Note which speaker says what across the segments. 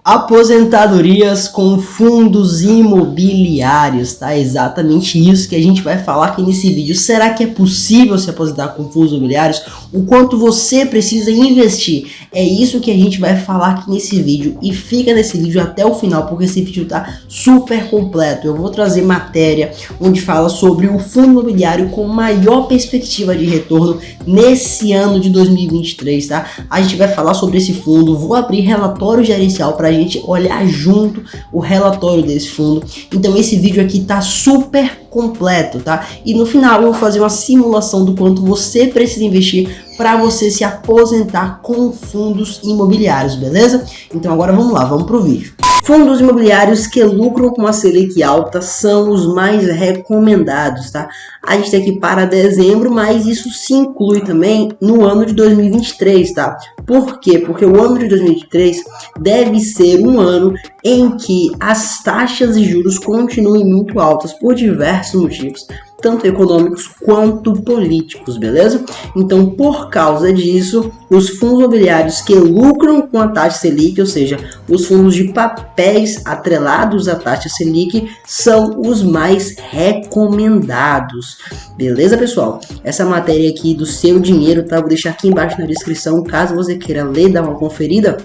Speaker 1: Aposentadorias com fundos imobiliários, tá? Exatamente isso que a gente vai falar aqui nesse vídeo. Será que é possível se aposentar com fundos imobiliários? O quanto você precisa investir? É isso que a gente vai falar aqui nesse vídeo. E fica nesse vídeo até o final, porque esse vídeo tá super completo. Eu vou trazer matéria onde fala sobre o fundo imobiliário com maior perspectiva de retorno nesse ano de 2023, tá? A gente vai falar sobre esse fundo, vou abrir relatório gerencial para a gente olhar junto o relatório desse fundo. Então esse vídeo aqui tá super completo, tá? E no final eu vou fazer uma simulação do quanto você precisa investir para você se aposentar com fundos imobiliários, beleza? Então agora vamos lá, vamos pro vídeo. Fundos imobiliários que lucram com a Selic alta são os mais recomendados, tá? A gente tem aqui para dezembro, mas isso se inclui também no ano de 2023, tá? Por quê? Porque o ano de 2023 deve ser um ano em que as taxas de juros continuem muito altas por diversos motivos, tanto econômicos quanto políticos, beleza? Então, por causa disso, os fundos imobiliários que lucram com a taxa Selic, ou seja, os fundos de papéis atrelados à taxa Selic, são os mais recomendados. Beleza, pessoal? Essa matéria aqui do seu dinheiro, tá? Vou deixar aqui embaixo na descrição, caso você queira ler, dar uma conferida.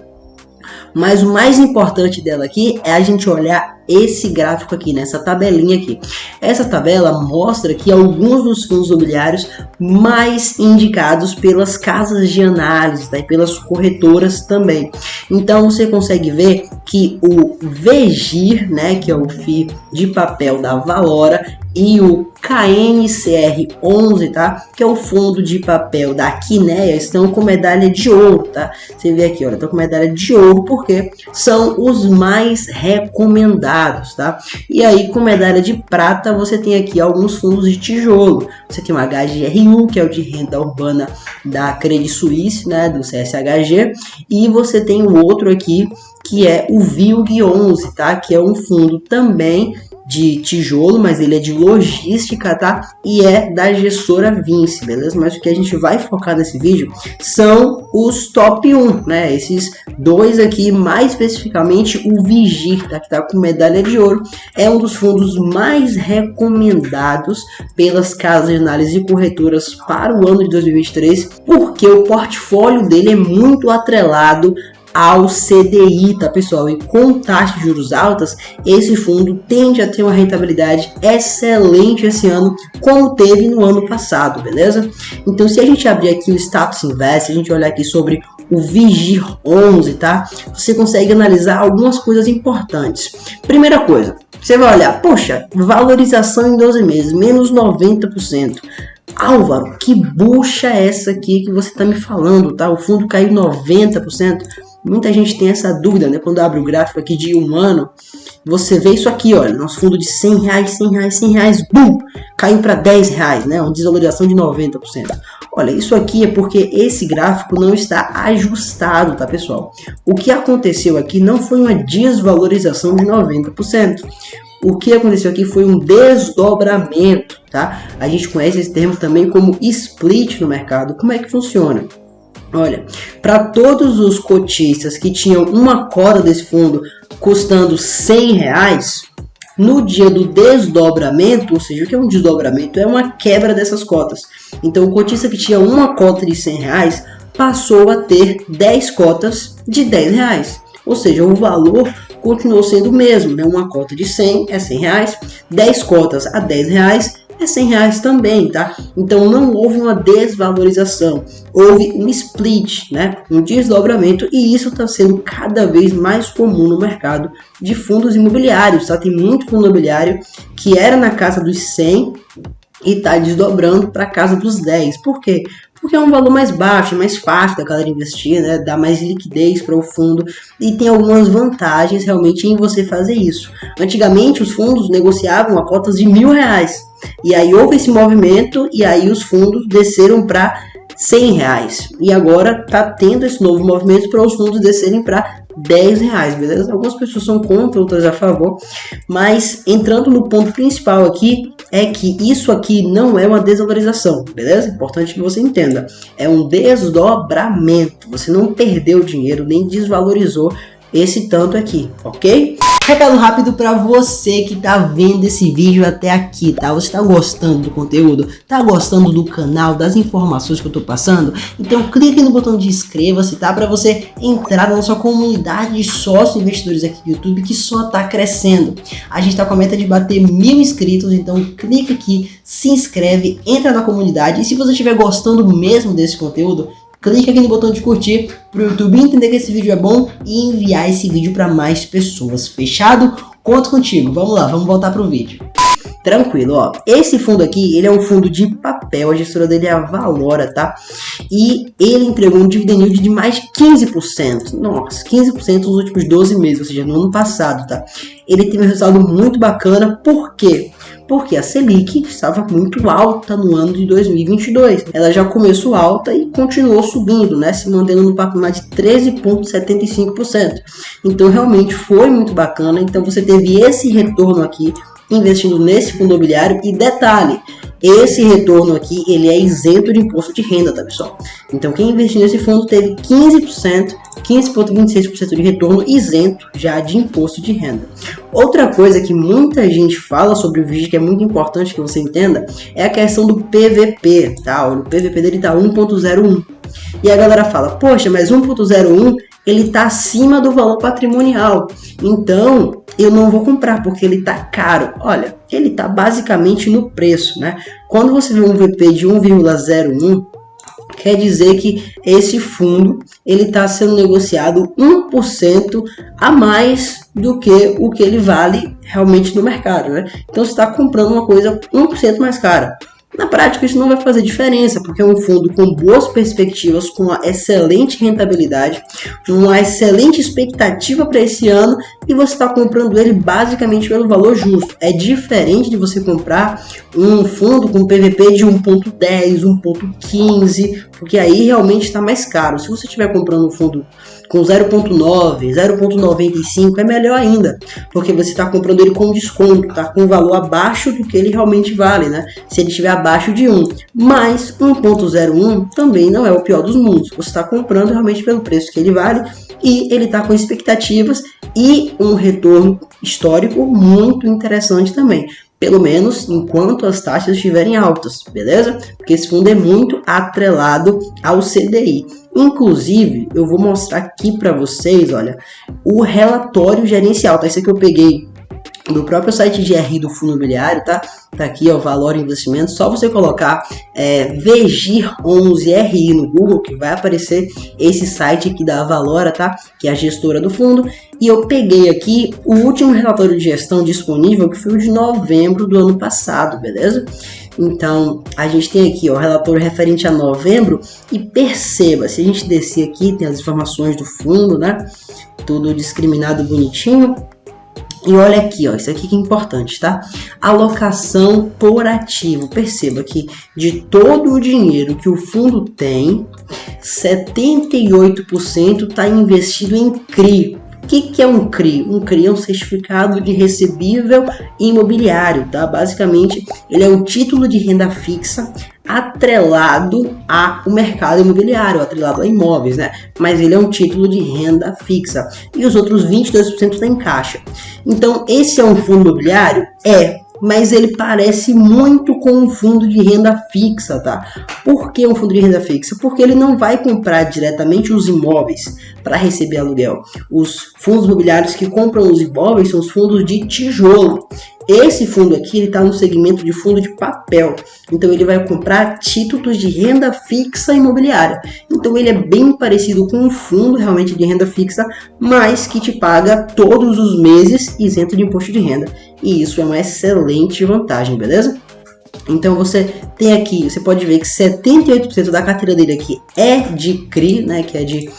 Speaker 1: Mas o mais importante dela aqui é a gente olhar esse gráfico aqui, nessa tabelinha aqui. Essa tabela mostra que alguns dos fundos imobiliários mais indicados pelas casas de análise, tá? E pelas corretoras também. Então você consegue ver que o VGIR, né, que é o FII de papel da Valora, e o KNCR11, tá? Que é o fundo de papel da Quineia, estão com medalha de ouro, tá? Você vê aqui, olha, estão com medalha de ouro porque são os mais recomendados, tá? E aí, com medalha de prata, você tem aqui alguns fundos de tijolo. Você tem o HGRU, que é o de renda urbana da Credit Suisse, né? Do CSHG, e você tem o outro aqui, que é o VILG11, tá? Que é um fundo também de tijolo, mas ele é de logística, tá? E é da gestora Vinci, beleza? Mas o que a gente vai focar nesse vídeo são os top 1, né? Esses dois aqui, mais especificamente o Vigir, tá? Que tá com medalha de ouro, é um dos fundos mais recomendados pelas casas de análise e corretoras para o ano de 2023, porque o portfólio dele é muito atrelado ao CDI, tá, pessoal? E com taxas de juros altas, esse fundo tende a ter uma rentabilidade excelente esse ano, como teve no ano passado, beleza? Então, se a gente abrir aqui o Status Invest, a gente olhar aqui sobre o Vigir 11, tá? Você consegue analisar algumas coisas importantes. Primeira coisa, você vai olhar, poxa, valorização em 12 meses, menos 90%. Álvaro, que bucha é essa aqui que você tá me falando, tá? O fundo caiu 90%. Muita gente tem essa dúvida, né? Quando abre o gráfico aqui de um ano, você vê isso aqui, olha, nosso fundo de R$100, bum, caiu para R$10, né? Uma desvalorização de 90%. Olha, isso aqui é porque esse gráfico não está ajustado, tá, pessoal? O que aconteceu aqui não foi uma desvalorização de 90%. O que aconteceu aqui foi um desdobramento, tá? A gente conhece esse termo também como split no mercado. Como é que funciona? Olha, para todos os cotistas que tinham uma cota desse fundo custando R$100, no dia do desdobramento, ou seja, o que é um desdobramento? É uma quebra dessas cotas. Então, o cotista que tinha uma cota de R$100 passou a ter 10 cotas de R$10. Ou seja, o valor continuou sendo o mesmo, né? Uma cota de 100 é R$100, 10 cotas a R$10 é R$100 também, tá? Então não houve uma desvalorização, houve um split, né? Um desdobramento, e isso está sendo cada vez mais comum no mercado de fundos imobiliários, tá? Tem muito fundo imobiliário que era na casa dos 100 e está desdobrando para a casa dos 10. Por quê? Porque é um valor mais baixo, é mais fácil da galera investir, né? Dá mais liquidez para o fundo e tem algumas vantagens realmente em você fazer isso. Antigamente os fundos negociavam a cotas de R$1.000 e aí houve esse movimento e aí os fundos desceram para R$100 e agora tá tendo esse novo movimento para os fundos descerem para R$10, beleza? Algumas pessoas são contra, outras a favor, mas entrando no ponto principal aqui, é que isso aqui não é uma desvalorização, beleza? Importante que você entenda, é um desdobramento, você não perdeu dinheiro, nem desvalorizou esse tanto aqui, ok? Recado rápido para você que tá vendo esse vídeo até aqui, tá? Você tá gostando do conteúdo? Tá gostando do canal, das informações que eu tô passando? Então clique no botão de inscreva-se, tá? Para você entrar na nossa comunidade de sócios investidores aqui do YouTube, que só tá crescendo. A gente tá com a meta de bater 1000 inscritos, então clica aqui, se inscreve, entra na comunidade, e se você estiver gostando mesmo desse conteúdo, clique aqui no botão de curtir para o YouTube entender que esse vídeo é bom e enviar esse vídeo para mais pessoas. Fechado? Conto contigo. Vamos lá, vamos voltar pro vídeo. Tranquilo, ó. Esse fundo aqui, ele é um fundo de papel, a gestora dele é a Valora, tá? E ele entregou um dividend yield de mais de 15%. Nossa, 15% nos últimos 12 meses, ou seja, no ano passado, tá? Ele teve um resultado muito bacana, por quê? Porque a Selic estava muito alta no ano de 2022. Ela já começou alta e continuou subindo, né? Se mantendo no patamar de 13,75%. Então realmente foi muito bacana. Então você teve esse retorno aqui investindo nesse fundo imobiliário. E detalhe, esse retorno aqui ele é isento de imposto de renda, tá pessoal? Então quem investiu nesse fundo teve 15,26% de retorno isento já de imposto de renda. Outra coisa que muita gente fala sobre o vídeo, que é muito importante que você entenda, é a questão do PVP, tá? O PVP dele tá 1,01. E a galera fala, poxa, mas 1,01 ele tá acima do valor patrimonial, então eu não vou comprar porque ele tá caro. Olha, ele tá basicamente no preço, né? Quando você vê um VP de 1,01, quer dizer que esse fundo ele está sendo negociado 1% a mais do que o que ele vale realmente no mercado, né? Então você está comprando uma coisa 1% mais cara. Na prática isso não vai fazer diferença, porque é um fundo com boas perspectivas, com uma excelente rentabilidade, uma excelente expectativa para esse ano, e você está comprando ele basicamente pelo valor justo. É diferente de você comprar um fundo com PVP de 1,10, 1,15, porque aí realmente está mais caro. Se você estiver comprando um fundo com 0,9, 0,95 é melhor ainda, porque você está comprando ele com desconto, tá? Com um valor abaixo do que ele realmente vale, né? Se ele estiver abaixo de 1, mas 1,01 também não é o pior dos mundos. Você está comprando realmente pelo preço que ele vale e ele está com expectativas e um retorno histórico muito interessante também. Pelo menos enquanto as taxas estiverem altas, beleza? Porque esse fundo é muito atrelado ao CDI. Inclusive, eu vou mostrar aqui para vocês, olha, o relatório gerencial, tá? Esse aqui eu peguei do próprio site de RI do fundo imobiliário, tá? Tá aqui, ó, Valor Investimento. Só você colocar VGIR11RI no Google, que vai aparecer esse site aqui da Valora, tá? Que é a gestora do fundo. E eu peguei aqui o último relatório de gestão disponível, que foi o de novembro do ano passado, beleza? Então, a gente tem aqui, ó, o relatório referente a novembro, e perceba, se a gente descer aqui, tem as informações do fundo, né? Tudo discriminado bonitinho. E olha aqui, ó, isso aqui que é importante, tá? Alocação por ativo. Perceba que de todo o dinheiro que o fundo tem, 78% está investido em CRI. O que é um CRI? Um CRI é um certificado de recebível imobiliário, tá? Basicamente, ele é um título de renda fixa atrelado ao mercado imobiliário, atrelado a imóveis, né? Mas ele é um título de renda fixa. E os outros 22% está em caixa. Então, esse é um fundo imobiliário? Mas ele parece muito com um fundo de renda fixa, tá? Por que um fundo de renda fixa? Porque ele não vai comprar diretamente os imóveis para receber aluguel. Os fundos imobiliários que compram os imóveis são os fundos de tijolo. Esse fundo aqui está no segmento de fundo de papel, então ele vai comprar títulos de renda fixa imobiliária. Então ele é bem parecido com um fundo realmente de renda fixa, mas que te paga todos os meses isento de imposto de renda. E isso é uma excelente vantagem, beleza? Então você tem aqui, você pode ver que 78% da carteira dele aqui é de CRI, né, que é de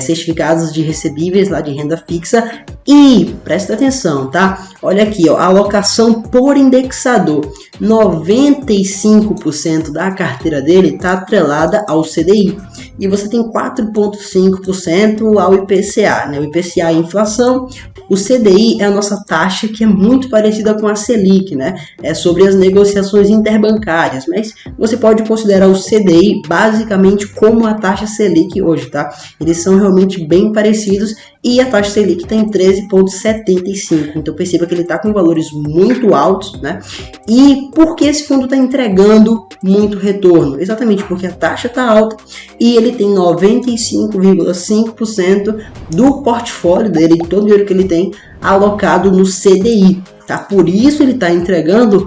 Speaker 1: certificados de recebíveis lá de renda fixa. E presta atenção, tá? Olha aqui, ó, a alocação por indexador, 95% da carteira dele está atrelada ao CDI. e você tem 4,5% ao IPCA, né? O IPCA é a inflação, o CDI é a nossa taxa que é muito parecida com a Selic, né? É sobre as negociações interbancárias, mas você pode considerar o CDI basicamente como a taxa Selic hoje, tá? Eles são realmente bem parecidos e a taxa Selic está em 13,75, então perceba que ele está com valores muito altos, né? E por que esse fundo está entregando muito retorno? Exatamente porque a taxa está alta e ele tem 95,5% do portfólio dele, de todo o dinheiro que ele tem, alocado no CDI, tá? Por isso ele está entregando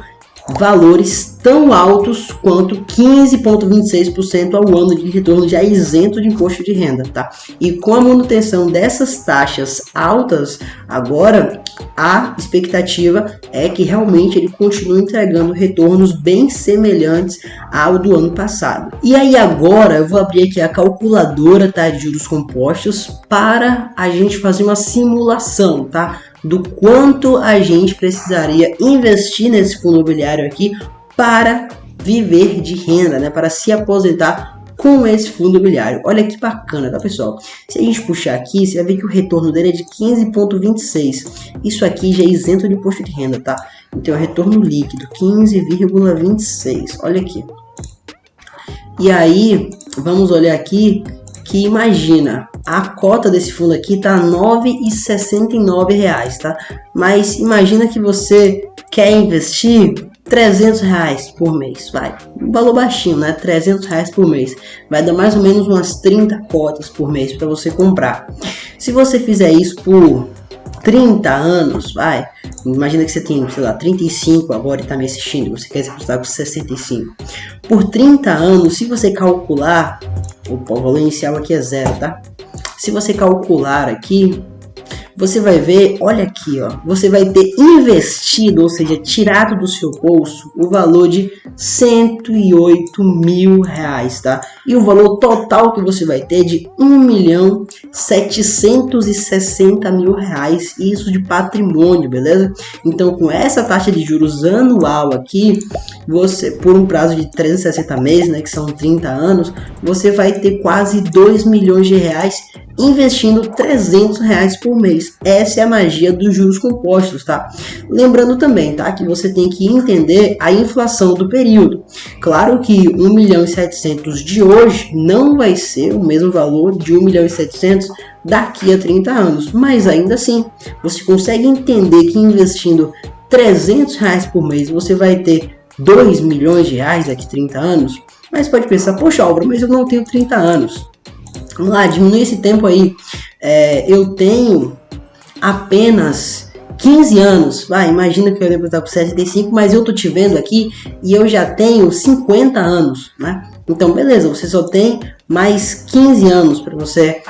Speaker 1: valores tão altos quanto 15,26% ao ano de retorno já isento de imposto de renda, tá? E com a manutenção dessas taxas altas, agora a expectativa é que realmente ele continue entregando retornos bem semelhantes ao do ano passado. E aí agora eu vou abrir aqui a calculadora, tá, de juros compostos para a gente fazer uma simulação, tá? Do quanto a gente precisaria investir nesse fundo imobiliário aqui para viver de renda, né? Para se aposentar com esse fundo imobiliário. Olha que bacana, tá, pessoal? Se a gente puxar aqui, você vai ver que o retorno dele é de 15,26. Isso aqui já é isento de imposto de renda, tá? Então, é retorno líquido, 15,26. Olha aqui. E aí, vamos olhar aqui que imagina, a cota desse fundo aqui tá R$ 9,69, tá? Mas imagina que você quer investir R$300 por mês, vai. Um valor baixinho, né? R$300 por mês. Vai dar mais ou menos umas 30 cotas por mês para você comprar. Se você fizer isso por 30 anos, vai. Imagina que você tem, sei lá, 35 agora e tá me assistindo, você quer se apostar com 65. Por 30 anos, se você calcular, o valor inicial aqui é 0, tá? Se você calcular aqui, você vai ver, olha aqui, ó, você vai ter investido, ou seja, tirado do seu bolso o valor de R$108 mil, tá? E o valor total que você vai ter de R$1.760.000, isso de patrimônio, beleza? Então, com essa taxa de juros anual aqui, você, por um prazo de 360 meses, né, que são 30 anos, você vai ter quase R$2 milhões investindo R$300 por mês. Essa é a magia dos juros compostos, tá? Lembrando também, tá, que você tem que entender a inflação do período. Claro que 1.700.000 de hoje não vai ser o mesmo valor de 1.700.000 daqui a 30 anos, mas ainda assim, você consegue entender que investindo R$300 por mês, você vai ter R$2 milhões daqui a 30 anos. Mas pode pensar, poxa, Álvaro, mas eu não tenho 30 anos. Vamos lá, diminui esse tempo aí. Eu tenho apenas 15 anos. Vai, imagina que eu devo estar com 75, mas eu tô te vendo aqui e eu já tenho 50 anos, né? Então, beleza, você só tem mais 15 anos para você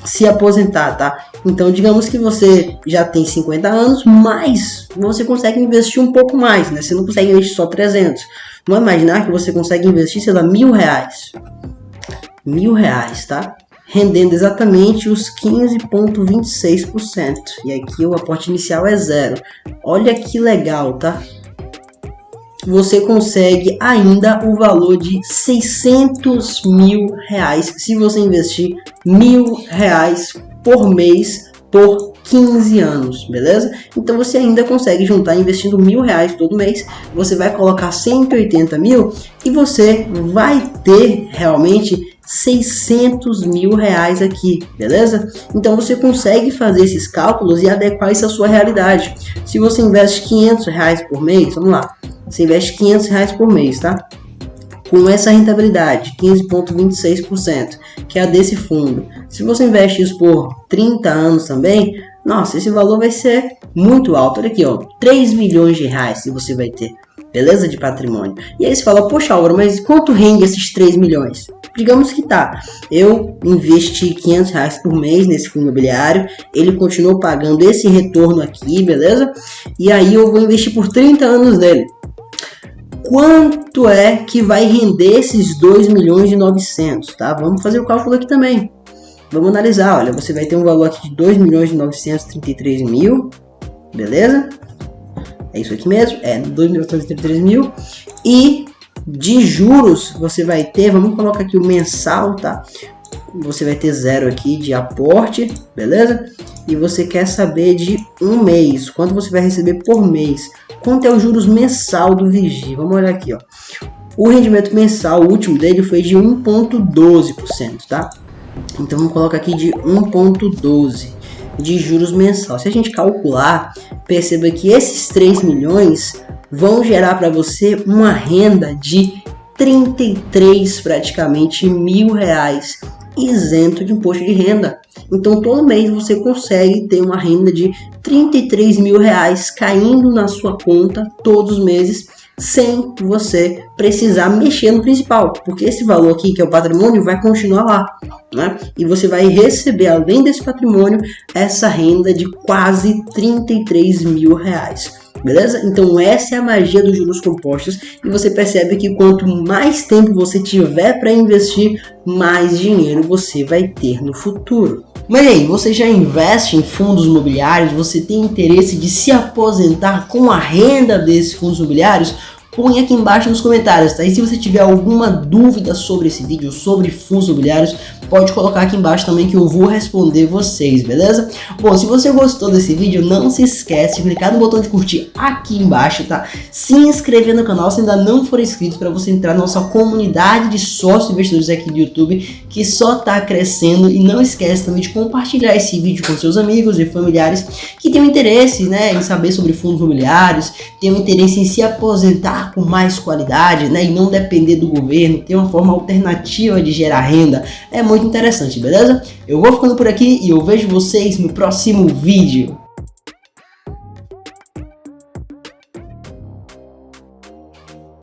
Speaker 1: se aposentar, tá? Então, digamos que você já tem 50 anos, mas você consegue investir um pouco mais, né? Você não consegue investir só 300. Vamos imaginar que você consegue investir, sei lá, R$1.000. R$1.000, tá? Rendendo exatamente os 15,26%. E aqui o aporte inicial é 0. Olha que legal, tá? Você consegue ainda o valor de R$600 mil se você investir R$1.000 por mês por 15 anos, beleza? Então você ainda consegue juntar investindo R$1.000 todo mês. Você vai colocar 180 mil e você vai ter realmente R$600 mil aqui, beleza? Então você consegue fazer esses cálculos e adequar isso à sua realidade. Se você investe R$500 por mês, vamos lá, você investe R$500 por mês, tá? Com essa rentabilidade, 15,26%, que é a desse fundo. Se você investe isso por 30 anos também, nossa, esse valor vai ser muito alto. Olha aqui, ó, R$3 milhões que você vai ter, beleza? De patrimônio. E aí você fala, poxa, Álvaro, mas quanto rende esses 3 milhões? Digamos que tá, eu investi R$500 por mês nesse fundo imobiliário, ele continuou pagando esse retorno aqui, beleza? E aí eu vou investir por 30 anos nele. Quanto é que vai render esses 2.900.000, tá? Vamos fazer o cálculo aqui também. Vamos analisar, olha, você vai ter um valor aqui de 2.933.000, beleza? É isso aqui mesmo, 2.933.000 e de juros você vai ter, vamos colocar aqui o mensal, tá? Você vai ter 0 aqui de aporte, beleza? E você quer saber de um mês, quanto você vai receber por mês, quanto é o juros mensal do Vigi. Vamos olhar aqui, ó. O rendimento mensal, o último dele foi de 1,12%, tá? Então vamos colocar aqui de 1,12% de juros mensal. Se a gente calcular, perceba que esses 3 milhões vão gerar para você uma renda de 33 praticamente R$1.000 isento de imposto de renda. Então todo mês você consegue ter uma renda de R$33.000 caindo na sua conta todos os meses, sem você precisar mexer no principal, porque esse valor aqui, que é o patrimônio, vai continuar lá, né? E você vai receber, além desse patrimônio, essa renda de quase R$33.000. Beleza? Então essa é a magia dos juros compostos, e você percebe que quanto mais tempo você tiver para investir, mais dinheiro você vai ter no futuro. Mas aí, você já investe em fundos imobiliários? Você tem interesse de se aposentar com a renda desses fundos imobiliários? Põe aqui embaixo nos comentários, tá? E se você tiver alguma dúvida sobre esse vídeo, sobre fundos imobiliários, pode colocar aqui embaixo também que eu vou responder vocês, beleza? Bom, se você gostou desse vídeo, não se esquece de clicar no botão de curtir aqui embaixo, tá? Se inscrever no canal se ainda não for inscrito, para você entrar na nossa comunidade de sócios investidores aqui do YouTube, que só tá crescendo. E não esquece também de compartilhar esse vídeo com seus amigos e familiares que tenham interesse, né, em saber sobre fundos imobiliários, tenham interesse em se aposentar com mais qualidade, né, e não depender do governo, ter uma forma alternativa de gerar renda. É muito interessante, beleza? Eu vou ficando por aqui e eu vejo vocês no próximo vídeo.